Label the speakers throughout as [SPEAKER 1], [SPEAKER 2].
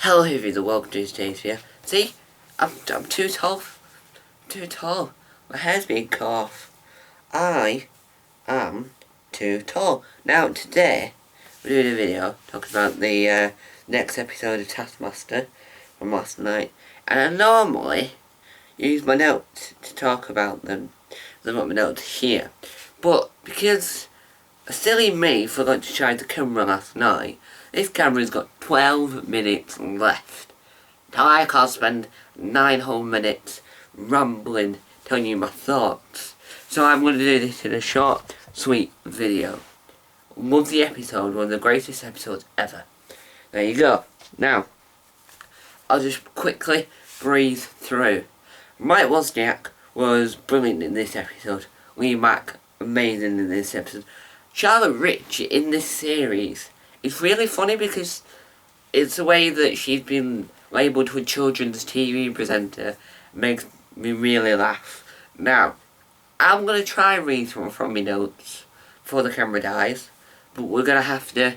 [SPEAKER 1] Hello everyone, welcome to today's video. See, I'm too tall. Too tall. My hair's being cut off. I am too tall. Now today, we're doing a video talking about the next episode of Taskmaster from last night. And I normally use my notes to talk about them. I've got my notes here. But because a silly me forgot to charge the camera last night, this camera's got 12 minutes left. Now I can't spend 9 whole minutes rambling, telling you my thoughts. So I'm going to do this in a short, sweet video. Love the episode, one of the greatest episodes ever. There you go. Now, I'll just quickly breeze through. Mike Wozniak was brilliant in this episode. Lee Mack, amazing in this episode. Charlotte Ritchie in this series is really funny because it's the way that she's been labelled to a children's TV presenter makes me really laugh. Now, I'm going to try and read from my notes before the camera dies, but we're going to have to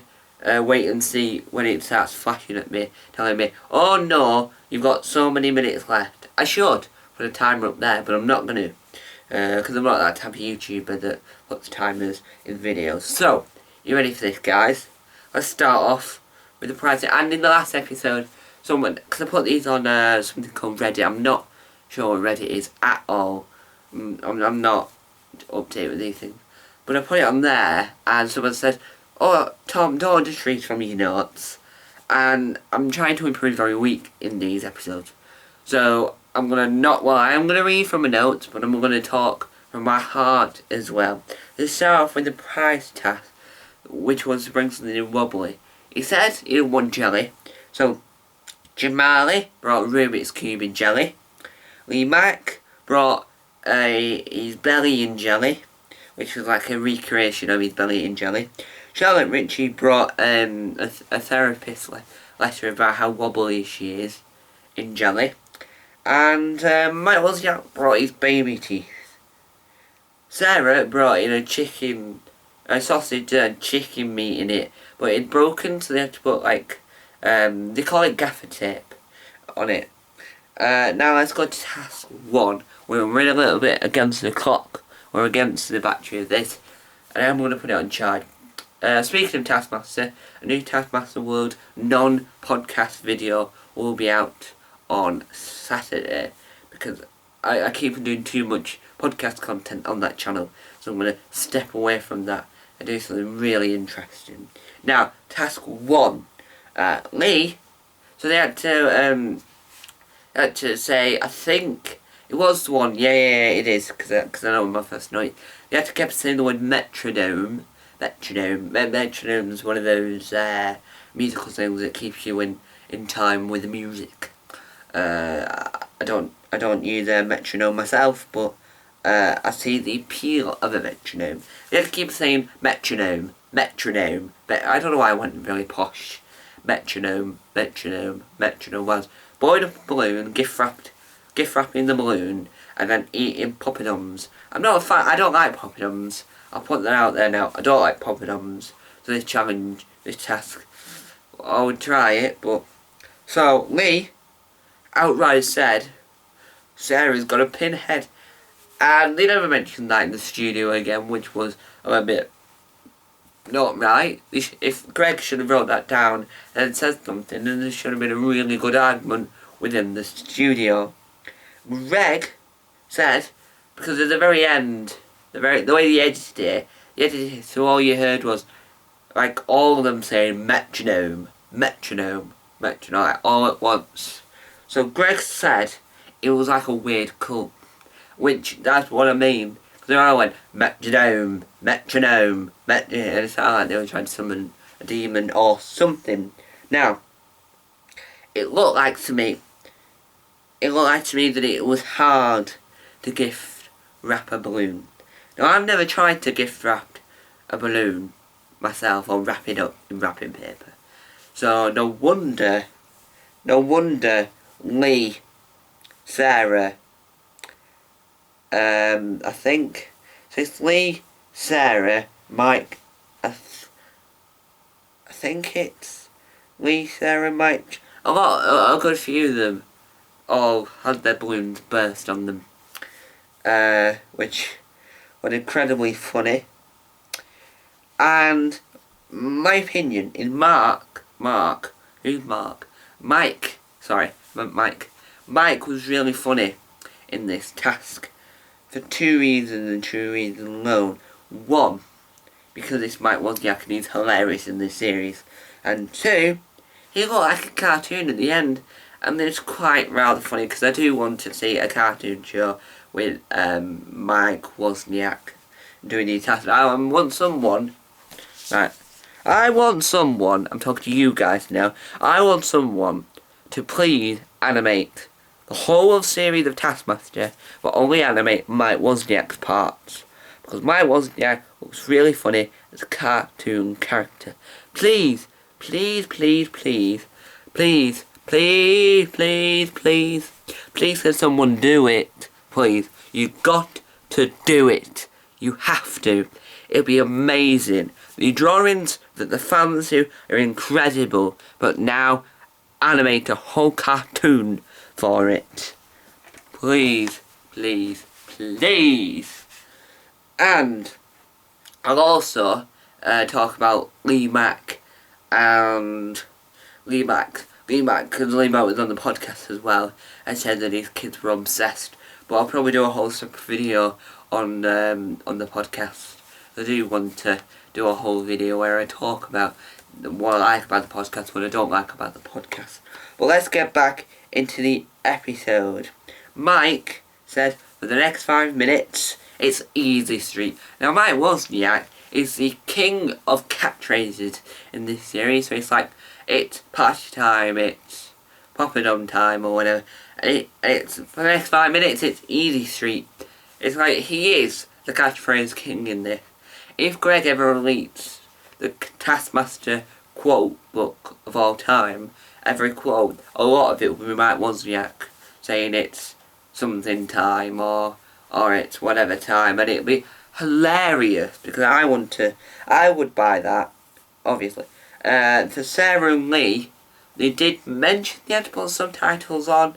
[SPEAKER 1] wait and see when it starts flashing at me, telling me, oh no, you've got so many minutes left. I should put a timer up there, but I'm not going to. Because I'm not that type of YouTuber that puts timers in videos. So, you ready for this, guys? Let's start off with the prize. And in the last episode, because I put these on something called Reddit. I'm not sure what Reddit is at all. I'm not up to date with these things. But I put it on there, and someone said, oh, Tom, don't just read from your notes. And I'm trying to improve every week in these episodes. So, I am going to read from my notes, but I'm going to talk from my heart as well. Let's start off with the prize task, which was to bring something wobbly. He said he won jelly. So, Jamali brought Rubik's Cube in jelly. Lee Mack brought his belly in jelly, which was like a recreation of his belly in jelly. Charlotte Ritchie brought a therapist letter about how wobbly she is in jelly. And Mike Wozniak brought his baby teeth. Sarah brought in a sausage and chicken meat in it, but it'd broken, so they had to put they call it gaffer tape on it. Now let's go to task 1. We're running a little bit against the clock, or against the battery of this, and I'm going to put it on charge. Speaking of Taskmaster, a new Taskmaster World non-podcast video will be out on Saturday, because I keep doing too much podcast content on that channel, so I'm going to step away from that and do something really interesting. Now, task 1, Lee, so they had to say, I think it was the one, yeah, it is, because I know my first night, they had to keep saying the word metronome. Metronome is one of those musical things that keeps you in time with the music. I don't use a metronome myself, but I see the appeal of a metronome. They have to keep saying metronome. But I don't know why I went really posh. Metronome was blowing up a balloon, gift wrapping the balloon, and then eating poppadoms. I'm not a fan. I don't like poppadoms. I'll put that out there now. I don't like poppadoms. So this task, I would try it, but so Lee outright said Sarah's got a pinhead, and they never mentioned that in the studio again, which was a little bit not right. If Greg should have wrote that down and said something, then there should have been a really good argument within the studio. Greg said, because at the very end, the way he edited it, so all you heard was like all of them saying metronome, like all at once. So Greg said it was like a weird cult, which that's what I mean. Because they all went metronome, and it sounded like they were trying to summon a demon or something. Now, it looked like to me that it was hard to gift wrap a balloon. Now, I've never tried to gift wrap a balloon myself or wrap it up in wrapping paper. So no wonder Lee, Sarah, I think, so it's Lee, Sarah, Mike, I think it's Lee, Sarah, Mike, a good few of them all had their balloons burst on them, which was incredibly funny. And my opinion in who's Mark? Mike, sorry, I meant Mike. Mike was really funny in this task for two reasons and two reasons alone. One, because it's Mike Wozniak and he's hilarious in this series. And two, he looked like a cartoon at the end. And it's quite rather funny because I do want to see a cartoon show with Mike Wozniak doing these tasks. I want someone, right, I'm talking to you guys now, I want someone to please animate the whole series of Taskmaster, but only animate Mike Wozniak's parts. Because Mike Wozniak looks really funny as a cartoon character. Please, please, please, please, please, please, please, please, please can someone do it. Please, you got to do it. You have to. It'll be amazing. The drawings that the fans do are incredible, but now animate a whole cartoon for it. Please, please, please. And I'll also talk about Lee Mack and Lee Mack, because Lee Mack was on the podcast as well and said that his kids were obsessed. But I'll probably do a whole separate video on the podcast. I do want to do a whole video where I talk about what I like about the podcast, what I don't like about the podcast. But let's get back into the episode. Mike said for the next 5 minutes, it's Easy Street. Now Mike Wozniak is the king of catchphrases in this series, so it's like, it's party time, it's Papa Dom time or whatever. It's for the next 5 minutes, it's Easy Street. It's like, he is the catchphrase king in this. If Greg ever released the Taskmaster quote book of all time, every quote, a lot of it will be Mike Wozniak saying it's something time or it's whatever time, and it'll be hilarious because I would buy that, obviously. For Sarah and Lee, they did mention they had to put subtitles on,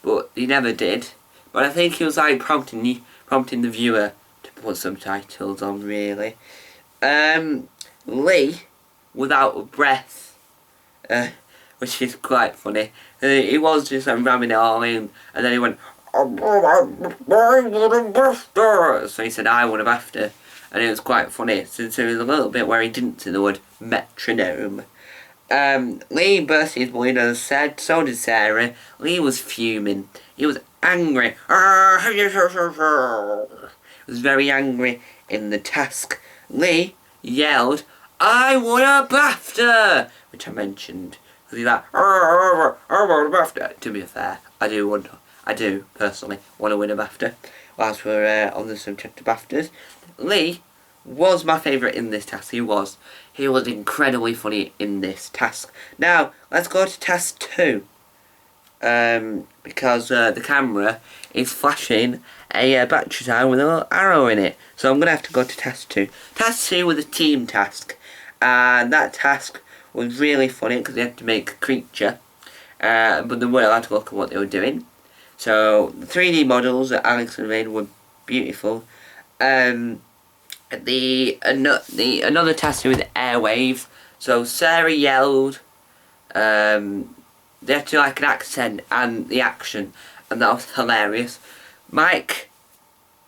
[SPEAKER 1] but they never did. But I think it was like prompting the viewer to put subtitles on, really. Lee, without breath, which is quite funny. He was just ramming it all in, and then he went, so he said, I want a BAFTA, and it was quite funny, since there was a little bit where he didn't say the word metronome. Lee burst his balloon, as I said, so did Sarah. Lee was fuming. He was angry. He was very angry in the task. Lee yelled, I want a BAFTA! Which I mentioned. Because he's like, I want a BAFTA. To be fair, I do personally want to win a BAFTA. Whilst we're on the subject of BAFTAs, Lee was my favourite in this task. He was incredibly funny in this task. Now, let's go to task 2. Because the camera is flashing a battery time with a little arrow in it. So I'm going to have to go to task 2. Task 2 was a team task. And that task was really funny because they had to make a creature. But they weren't allowed to look at what they were doing. So the 3D models that Alex had made were beautiful. Another task with airwaves. So Sarah yelled. They had to like an accent and the action, and that was hilarious. Mike,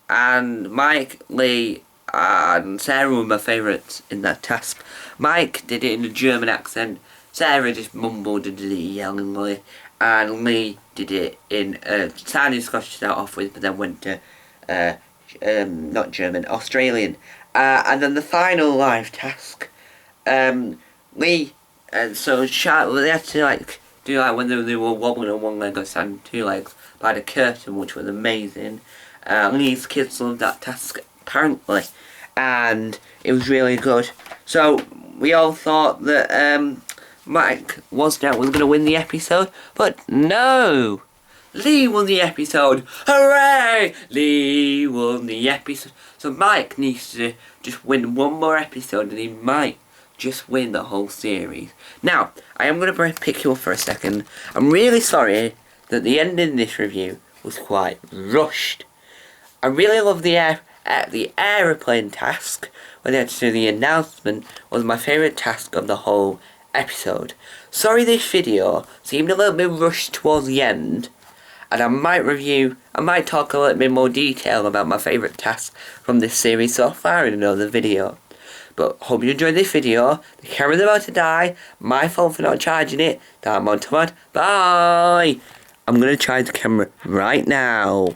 [SPEAKER 1] Lee, and Sarah were my favourites in that task. Mike did it in a German accent. Sarah just mumbled and did it yellingly, and Lee did it in sounding Scottish to start off with, but then went to not German, Australian. And then the final live task, Lee, so they had to like do like when they were wobbling on one leg or standing on 2 legs by the curtain, which was amazing. Lee's kids loved that task apparently, and it was really good. So we all thought that Mike Wozniak was going to win the episode, but no! Lee won the episode! Hooray! Lee won the episode. So Mike needs to just win one more episode and he might just win the whole series. Now, I am going to pick you up for a second. I'm really sorry that the ending of this review was quite rushed. I really love the aeroplane task, when they had to do the announcement, was my favourite task of the whole episode. Sorry this video seemed a little bit rushed towards the end, and I might talk a little bit more detail about my favourite tasks from this series so far in another video. But hope you enjoyed this video. The camera's about to die. My fault for not charging it. Bye. I'm going to charge the camera right now.